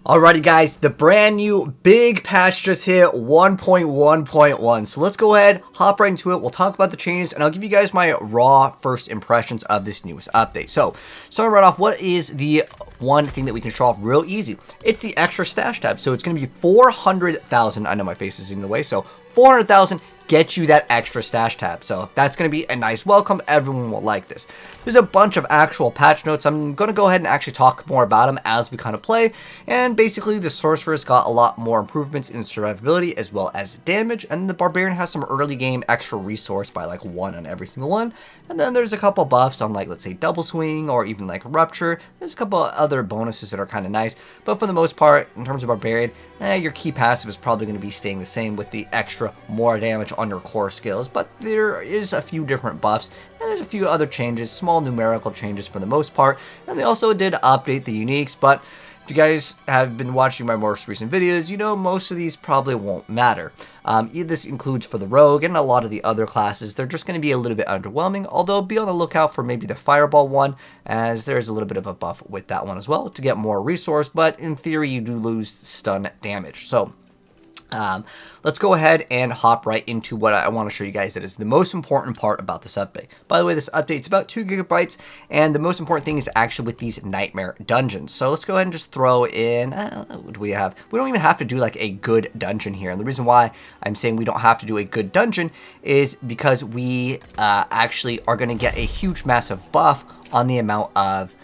Alrighty guys, the brand new big patch just hit 1.1.1. So let's go ahead, hop right into it. We'll talk about the changes and I'll give you guys my raw first impressions of this newest update. So starting right off, what is the one thing that we can show off real easy? It's the extra stash tab. So it's going to be 400,000. I know my face is in the way. So 400,000 get you that extra stash tab. So that's going to be a nice welcome. Everyone will like this. There's a bunch of actual patch notes. I'm going to go ahead and actually talk more about them as we kind of play. And basically the sorceress got a lot more improvements in survivability as well as damage. And the barbarian has some early game extra resource by like 1 on every single one. And then there's a couple buffs on like, let's say double swing or even like rupture. There's a couple other bonuses that are kind of nice. But for the most part, in terms of barbarian, your key passive is probably going to be staying the same with the extra more damage on your core skills, but there is a few different buffs and there's a few other changes, small numerical changes for the most part, and they also did update the uniques. But if you guys have been watching my most recent videos, you know most of these probably won't matter. This includes for the rogue and a lot of the other classes. They're just going to be a little bit underwhelming, although be on the lookout for maybe the fireball one, as there's a little bit of a buff with that one as well to get more resource, but in theory you do lose stun damage. So let's go ahead and hop right into what I want to show you guys that is the most important part about this update. By the way, this update's about 2 gigabytes, and the most important thing is actually with these nightmare dungeons. So let's go ahead and just throw in, what do we have? We don't even have to do like a good dungeon here. And the reason why I'm saying we don't have to do a good dungeon is because we actually are going to get a huge massive buff on the amount of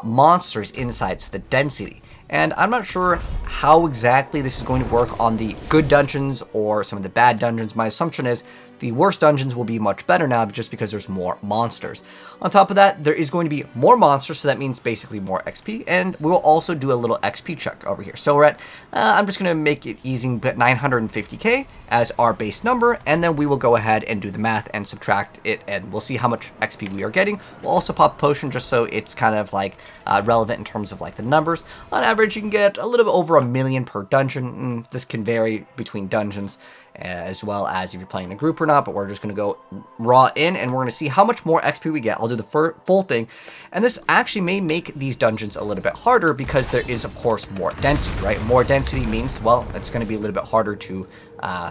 monsters inside, so the density. And I'm not sure how exactly this is going to work on the good dungeons or some of the bad dungeons. My assumption is the worst dungeons will be much better now just because there's more monsters. On top of that, there is going to be more monsters, so that means basically more XP, and we will also do a little XP check over here. So we're at, I'm just going to make it easy, but 950k as our base number, and then we will go ahead and do the math and subtract it, and we'll see how much XP we are getting. We'll also pop a potion just so it's kind of like relevant in terms of like the numbers. On average, you can get a little bit over 1 million per dungeon. This can vary between dungeons as well as if you're playing in a group or not, but we're just going to go raw in and we're going to see how much more XP we get. I'll do the full thing, and this actually may make these dungeons a little bit harder because there is of course more density, right? More density means, well, it's going to be a little bit harder to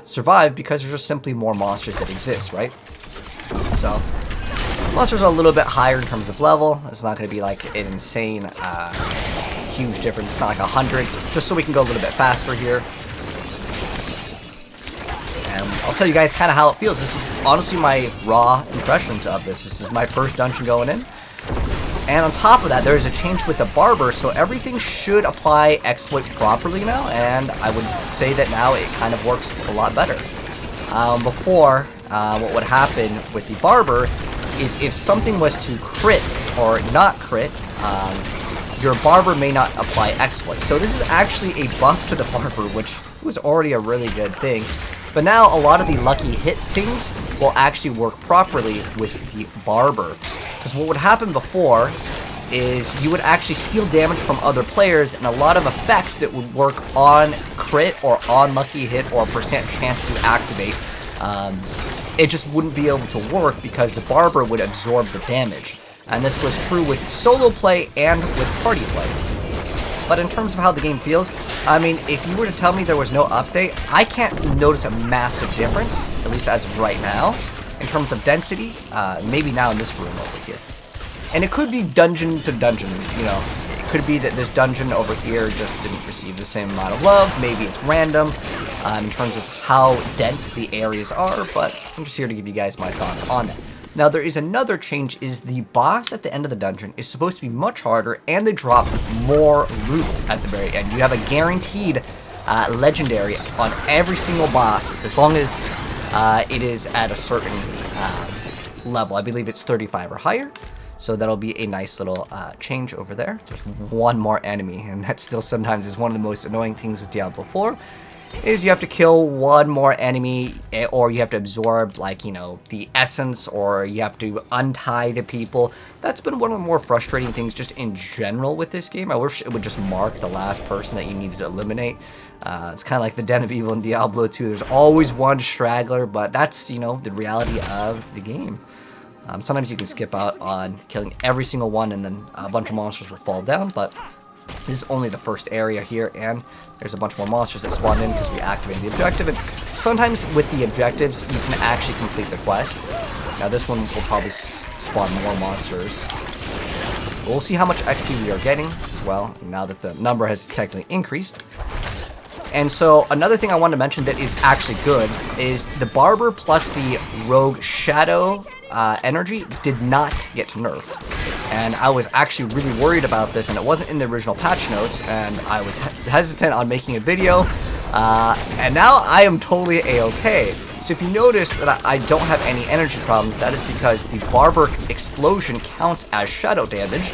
survive because there's just simply more monsters that exist, right? So monsters are a little bit higher in terms of level. It's not going to be like an insane huge difference. It's not like 100, just so we can go a little bit faster here. I'll tell you guys kind of how it feels. This is honestly my raw impressions of this. This is my first dungeon going in. And on top of that, there is a change with the barber, so everything should apply exploit properly now, and I would say that now it kind of works a lot better. Before, what would happen with the barber is if something was to crit or not crit, your barber may not apply exploit. So this is actually a buff to the barber, which was already a really good thing. But now a lot of the lucky hit things will actually work properly with the barber. Because what would happen before is you would actually steal damage from other players, and a lot of effects that would work on crit or on lucky hit or percent chance to activate, it just wouldn't be able to work because the barber would absorb the damage. And this was true with solo play and with party play. But in terms of how the game feels, I mean, if you were to tell me there was no update, I can't notice a massive difference, at least as of right now, in terms of density. Maybe now in this room over here. And it could be dungeon to dungeon, you know. It could be that this dungeon over here just didn't receive the same amount of love. Maybe it's random in terms of how dense the areas are, but I'm just here to give you guys my thoughts on that. Now, there is another change, is the boss at the end of the dungeon is supposed to be much harder, and they drop more loot at the very end. You have a guaranteed legendary on every single boss, as long as it is at a certain level. I believe it's 35 or higher, so that'll be a nice little change over there. There's one more enemy, and that still sometimes is one of the most annoying things with Diablo 4. Is you have to kill one more enemy, or you have to absorb, like, you know, the essence, or you have to untie the people. That's been one of the more frustrating things just in general with this game. I wish it would just mark the last person that you needed to eliminate. It's kind of like the Den of Evil in Diablo 2. There's always one straggler, but that's, you know, the reality of the game. Sometimes you can skip out on killing every single one, and then a bunch of monsters will fall down, but This is only the first area here, and there's a bunch more monsters that spawned in because we activated the objective. And sometimes with the objectives, you can actually complete the quest. Now this one will probably spawn more monsters. We'll see how much XP we are getting as well, now that the number has technically increased. And so another thing I wanted to mention that is actually good is the Barber plus the Rogue Shadow energy did not get nerfed. And I was actually really worried about this, and it wasn't in the original patch notes, and I was hesitant on making a video, and now I am totally a-okay. So if you notice that I don't have any energy problems, that is because the Barber explosion counts as shadow damage.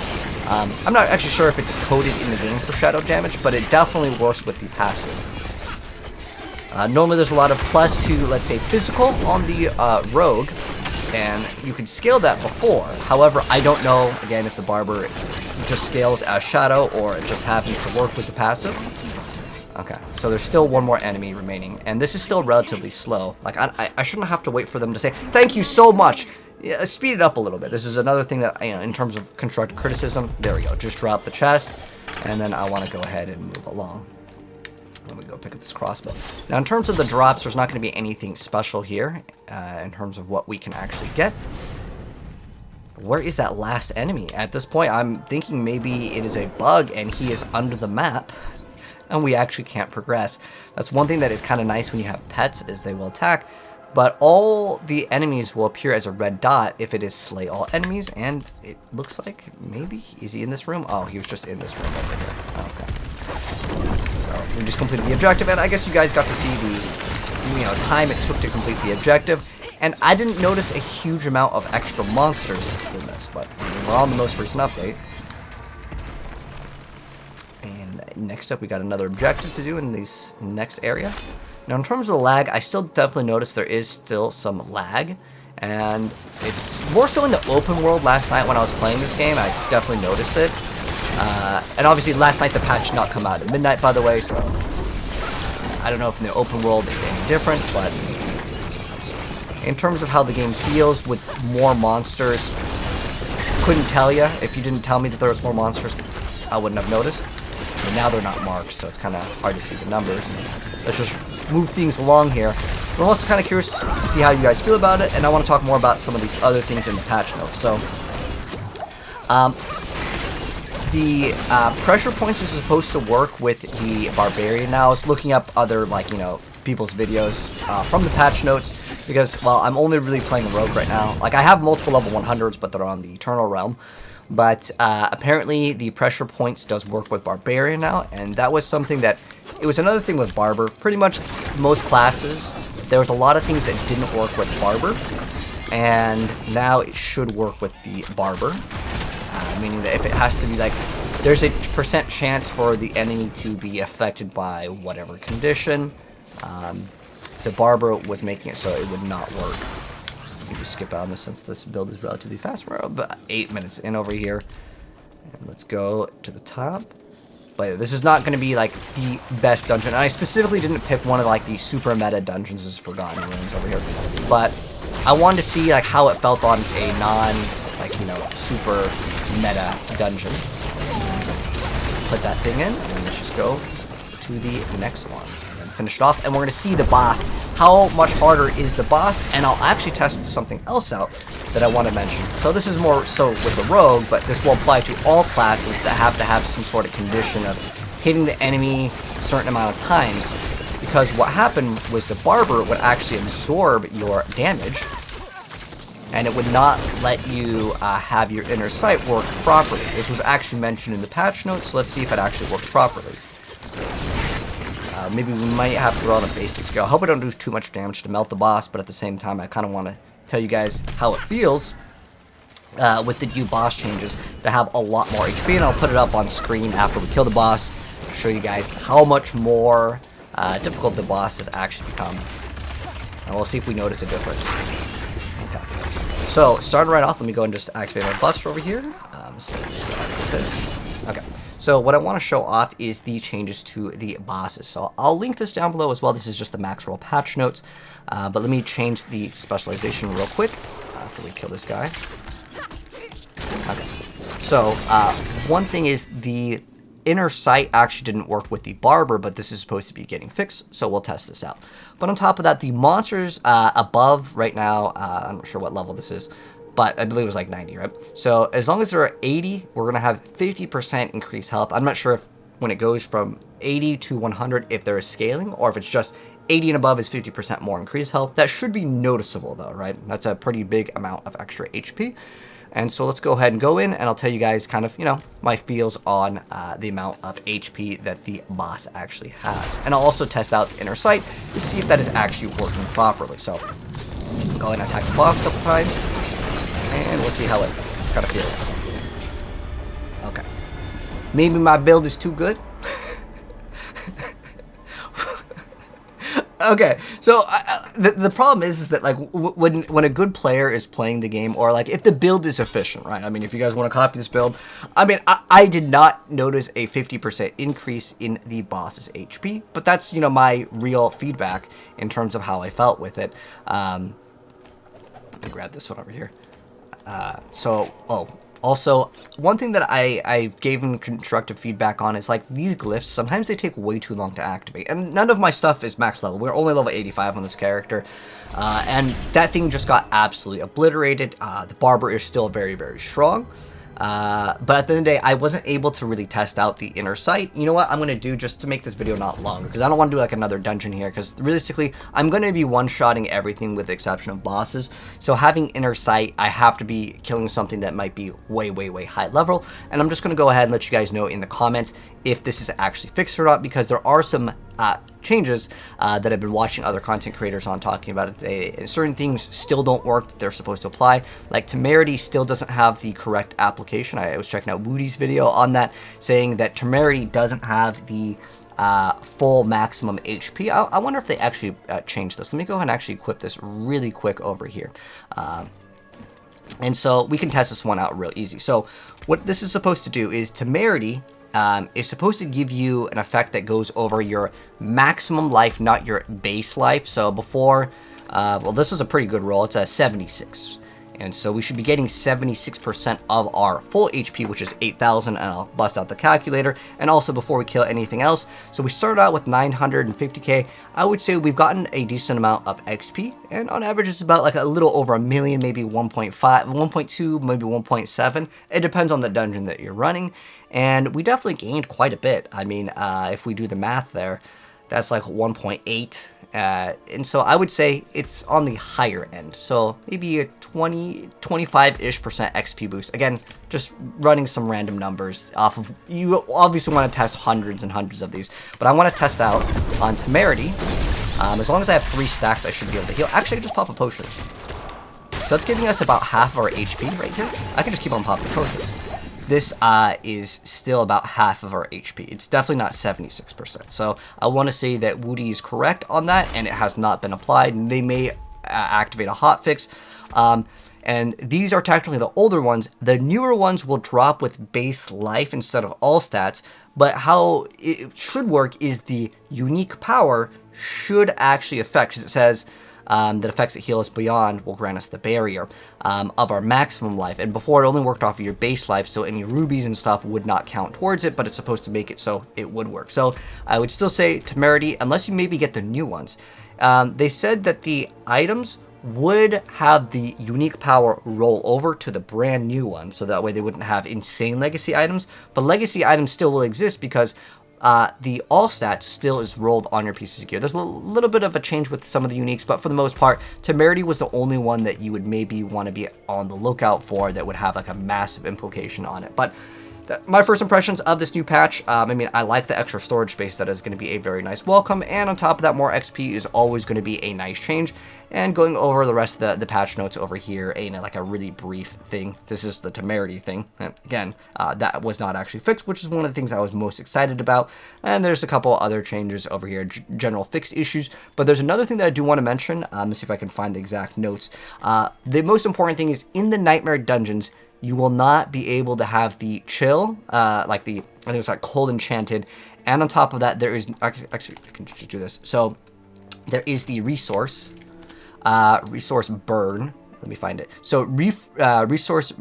I'm not actually sure if it's coded in the game for shadow damage, but it definitely works with the passive. Normally there's a lot of plus to, let's say, physical on the Rogue, and you could scale that before. However, I don't know, again, if the Barber just scales as shadow or it just happens to work with the passive. Okay, so there's still one more enemy remaining, and this is still relatively slow. Like, I shouldn't have to wait for them to say, thank you so much. Yeah, speed it up a little bit. This is another thing that, you know, in terms of constructive criticism, there we go. Just drop the chest, and then I want to go ahead and move along. Let me go pick up this crossbow. Now, in terms of the drops, there's not going to be anything special here in terms of what we can actually get. Where is that last enemy? At this point, I'm thinking maybe it is a bug and he is under the map and we actually can't progress. That's one thing that is kind of nice when you have pets, is they will attack, but all the enemies will appear as a red dot if it is slay all enemies, and it looks like maybe, is he in this room? Oh, he was just in this room over here. Okay. So we just completed the objective, and I guess you guys got to see the, you know, time it took to complete the objective. And I didn't notice a huge amount of extra monsters in this, but we're on the most recent update. And next up, we got another objective to do in this next area. Now, in terms of the lag, I still definitely notice there is still some lag. And it's more so in the open world. Last night when I was playing this game, I definitely noticed it. And obviously last night the patch did not come out at midnight, by the way, so I don't know if in the open world it's any different, but in terms of how the game feels with more monsters, couldn't tell you. If you didn't tell me that there was more monsters, I wouldn't have noticed. But now they're not marked, so it's kind of hard to see the numbers. Let's just move things along here. I'm also kind of curious to see how you guys feel about it, and I want to talk more about some of these other things in the patch notes. So, the pressure points is supposed to work with the Barbarian. Now, I was looking up other, like, you know, people's videos from the patch notes, because, well, I'm only really playing Rogue right now. Like, I have multiple level 100s, but they're on the Eternal Realm. But apparently the pressure points does work with Barbarian now, and that was something that, it was another thing with Barber. Pretty much most classes, there was a lot of things that didn't work with Barber, and now it should work with the Barber. Meaning that if it has to be like, there's a % chance for the enemy to be affected by whatever condition. The Barber was making it so it would not work. Let me just skip out on this since this build is relatively fast. We're about 8 minutes in over here. And let's go to the top. But this is not going to be like the best dungeon. And I specifically didn't pick one of like the super meta dungeons as Forgotten Ruins over here. But I wanted to see like how it felt on a non, like, you know, super meta dungeon. So put that thing in, and then let's just go to the next one and finish it off. And we're going to see the boss. How much harder is the boss? And I'll actually test something else out that I want to mention. So this is more so with the Rogue, but this will apply to all classes that have to have some sort of condition of hitting the enemy a certain amount of times. Because what happened was the Barber would actually absorb your damage, and it would not let you have your inner sight work properly. This was actually mentioned in the patch notes, so let's see if it actually works properly. Maybe we might have to run on a basic scale. I hope I don't do too much damage to melt the boss, but at the same time, I kind of want to tell you guys how it feels with the new boss changes to have a lot more HP, and I'll put it up on screen after we kill the boss to show you guys how much more difficult the boss has actually become. And we'll see if we notice a difference. Okay. So, starting right off, let me go and just activate my buffs over here. So just go ahead with this. Okay. So what I want to show off is the changes to the bosses. So I'll link this down below as well. This is just the max roll patch notes. But let me change the specialization real quick after we kill this guy. Okay. So one thing is the inner sight actually didn't work with the barber, but this is supposed to be getting fixed, so we'll test this out. But on top of that, the monsters above right now, I'm not sure what level this is, but I believe it was like 90, right? So as long as they're 80, we're going to have 50% increased health. I'm not sure if when it goes from 80 to 100, if there is scaling, or if it's just 80 and above is 50% more increased health. That should be noticeable though, right? That's a pretty big amount of extra HP. And so let's go ahead and go in, and I'll tell you guys kind of, you know, my feels on the amount of HP that the boss actually has. And I'll also test out the inner sight to see if that is actually working properly. So go ahead and attack the boss a couple times, and we'll see how it kind of feels. Okay. Maybe my build is too good. Okay, so the problem is that like when a good player is playing the game, or like if the build is efficient, right? I mean, if you guys want to copy this build, I mean, I did not notice a 50% increase in the boss's HP, but that's, you know, my real feedback in terms of how I felt with it. Let me grab this one over here. Also, one thing that I gave him constructive feedback on is like these glyphs, sometimes they take way too long to activate. And none of my stuff is max level. We're only level 85 on this character. And that thing just got absolutely obliterated. The barber is still very, very strong. But at the end of the day, I wasn't able to really test out the inner sight. You know what I'm going to do just to make this video not longer, because I don't want to do like another dungeon here, because realistically, I'm going to be one-shotting everything with the exception of bosses. So having inner sight, I have to be killing something that might be way, way, way high level. And I'm just going to go ahead and let you guys know in the comments if this is actually fixed or not, because there are some changes that I've been watching other content creators on talking about it today. And certain things still don't work that they're supposed to apply. Like temerity still doesn't have the correct application. I was checking out Woody's video on that, saying that temerity doesn't have the full maximum HP. I wonder if they actually changed this. Let me go ahead and actually equip this really quick over here. And so we can test this one out real easy. So what this is supposed to do is temerity is supposed to give you an effect that goes over your maximum life, not your base life. So before, well, this was a pretty good roll. It's a 76. And so we should be getting 76% of our full HP, which is 8,000, and I'll bust out the calculator. And also before we kill anything else, so we started out with 950k. I would say we've gotten a decent amount of XP, and on average it's about like a little over a million, maybe 1.5, 1.2, maybe 1.7. It depends on the dungeon that you're running, and we definitely gained quite a bit. I mean, if we do the math there, that's like 1.8. And so I would say it's on the higher end. So maybe a 25-ish% XP boost. Again, just running some random numbers off of, you obviously want to test hundreds and hundreds of these, but I want to test out on temerity. As long as I have 3 stacks, I should be able to heal. Actually, I just pop a potion. So that's giving us about half our HP right here. I can just keep on popping potions. This is still about half of our HP. It's definitely not 76%. So I want to say that Woody is correct on that, and it has not been applied. They may activate a hotfix. And these are technically the older ones. The newer ones will drop with base life instead of all stats. But how it should work is the unique power should actually affect, because it says that effects that heal us beyond will grant us the barrier of our maximum life. And before, it only worked off of your base life, so any rubies and stuff would not count towards it, but it's supposed to make it so it would work. So I would still say temerity, unless you maybe get the new ones. They said that the items would have the unique power roll over to the brand new one, so that way they wouldn't have insane legacy items. But legacy items still will exist because the all stats still is rolled on your pieces of gear. There's a little bit of a change with some of the uniques, but for the most part, temerity was the only one that you would maybe want to be on the lookout for that would have like a massive implication on it. But my first impressions of this new patch, I mean, I like the extra storage space. That is going to be a very nice welcome, and on top of that, more XP is always going to be a nice change. And going over the rest of the patch notes over here, like a really brief thing. This is the temerity thing. And again, that was not actually fixed, which is one of the things I was most excited about. And there's a couple other changes over here, general fixed issues. But there's another thing that I do want to mention. Let's see if I can find the exact notes. The most important thing is in the Nightmare Dungeons, you will not be able to have the chill, like the, I think it's like cold enchanted. And on top of that, there is, actually, I can just do this. So there is the resource burn. let me find it. So resource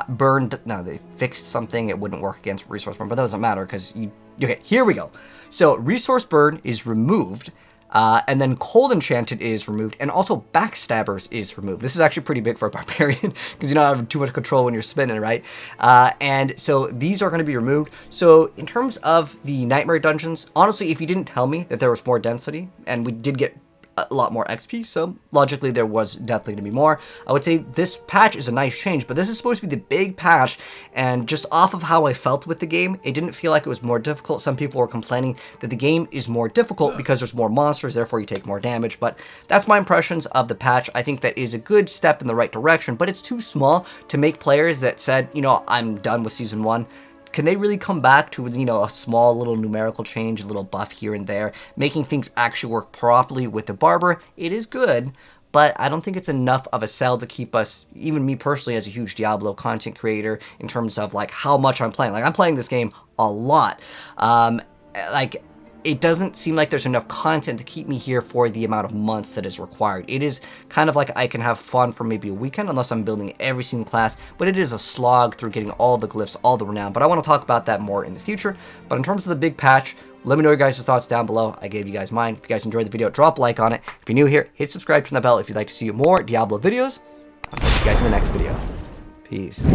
burn, no, they fixed something. It wouldn't work against resource burn, but that doesn't matter because okay, here we go. So resource burn is removed. And then Cold Enchanted is removed, and also Backstabbers is removed. This is actually pretty big for a Barbarian, because you don't have too much control when you're spinning, right? And so these are going to be removed. So in terms of the Nightmare Dungeons, honestly, if you didn't tell me that there was more density, and we did get a lot more XP, so logically there was definitely going to be more. I would say this patch is a nice change, but this is supposed to be the big patch, and just off of how I felt with the game, it didn't feel like it was more difficult. Some people were complaining that the game is more difficult because there's more monsters, therefore you take more damage, but that's my impressions of the patch. I think that is a good step in the right direction, but it's too small to make players that said, you know, I'm done with Season 1. Can they really come back to, you know, a small little numerical change, a little buff here and there, making things actually work properly with the Barber? It is good, but I don't think it's enough of a sell to keep us, even me personally as a huge Diablo content creator, in terms of like how much I'm playing. Like I'm playing this game a lot. Like it doesn't seem like there's enough content to keep me here for the amount of months that is required. It is kind of like I can have fun for maybe a weekend unless I'm building every single class, but it is a slog through getting all the glyphs, all the renown. But I want to talk about that more in the future. But in terms of the big patch, let me know your guys' thoughts down below. I gave you guys mine. If you guys enjoyed the video, drop a like on it. If you're new here, hit subscribe, turn the bell if you'd like to see more Diablo videos. I'll catch you guys in the next video. Peace.